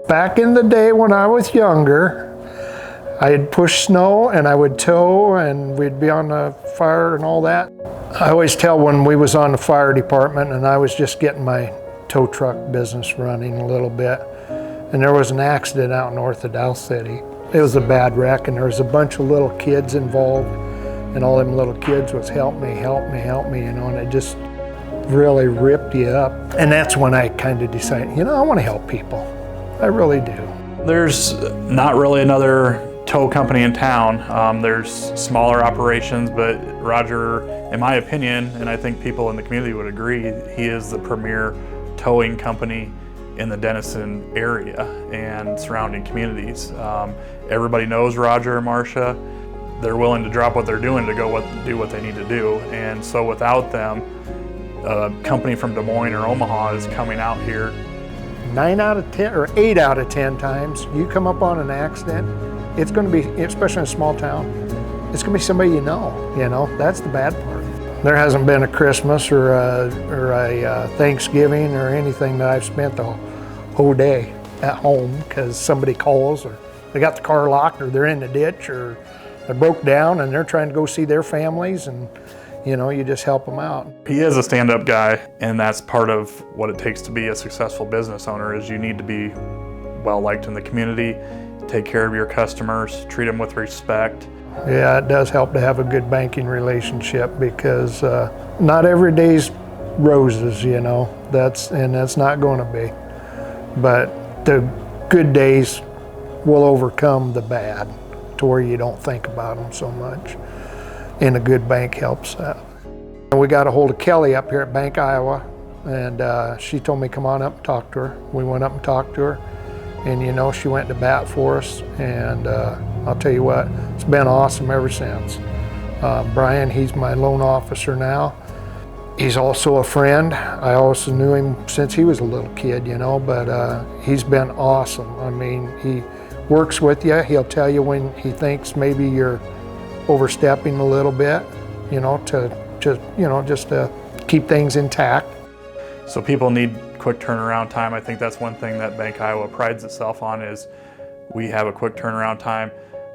Back in the day when I was younger, I'd push snow and I would tow and we'd be on the fire and all that. I always tell when we was on the fire department and I was just getting my tow truck business running a little bit, and there was an accident out north of Dow City. It was a bad wreck and there was a bunch of little kids involved, and all them little kids was help me, help me, help me, you know, and it just really ripped you up. And that's when I kind of decided, you know, I want to help people. I really do. There's not really another tow company in town. There's smaller operations, but Roger, in my opinion, and I think people in the community would agree, he is the premier towing company in the Denison area and surrounding communities. Everybody knows Roger and Marcia. They're willing to drop what they're doing to go do what they need to do. And so without them, a company from Des Moines or Omaha is coming out here. 9 out of 10 or 8 out of 10 times you come up on an accident, it's going to be, especially in a small town, it's going to be somebody you know, that's the bad part. There hasn't been a Christmas or a Thanksgiving or anything that I've spent the whole day at home because somebody calls or they got the car locked or they're in the ditch or they broke down and they're trying to go see their families, and you know, you just help them out. He is a stand-up guy, and that's part of what it takes to be a successful business owner. Is you need to be well-liked in the community, take care of your customers, treat them with respect. Yeah, it does help to have a good banking relationship because not every day's roses, you know, that's not going to be. But the good days will overcome the bad to where you don't think about them so much. And a good bank helps that. And we got a hold of Kelly up here at Bank Iowa, and she told me come on up and talk to her. We went up and talked to her, and you know, she went to bat for us, and I'll tell you what, it's been awesome ever since. Brian, he's my loan officer now. He's also a friend. I also knew him since he was a little kid, you know, but he's been awesome. I mean, he works with you. He'll tell you when he thinks maybe you're overstepping a little bit, you know, just to keep things intact. So people need quick turnaround time. I think that's one thing that Bank Iowa prides itself on is we have a quick turnaround time.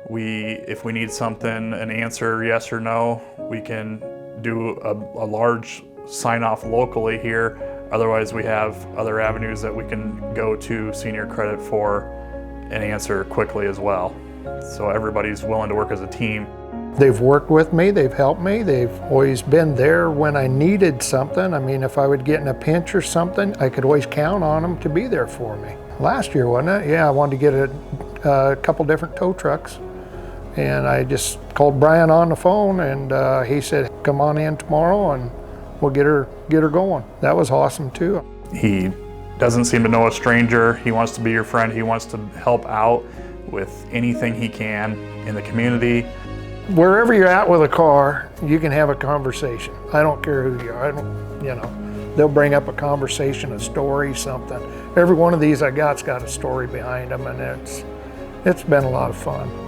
If we need something, an answer, yes or no, we can do a large sign off locally here. Otherwise, we have other avenues that we can go to senior credit for an answer quickly as well. So everybody's willing to work as a team. They've worked with me, they've helped me, they've always been there when I needed something. I mean, if I would get in a pinch or something, I could always count on them to be there for me. Last year, wasn't it? Yeah, I wanted to get a couple different tow trucks. And I just called Brian on the phone, and he said, come on in tomorrow and we'll get her going. That was awesome too. He doesn't seem to know a stranger. He wants to be your friend. He wants to help out with anything he can in the community. Wherever you're at with a car, you can have a conversation. I don't care who you are. You know, they'll bring up a conversation, a story, something. Every one of these I got's got a story behind them, and it's been a lot of fun.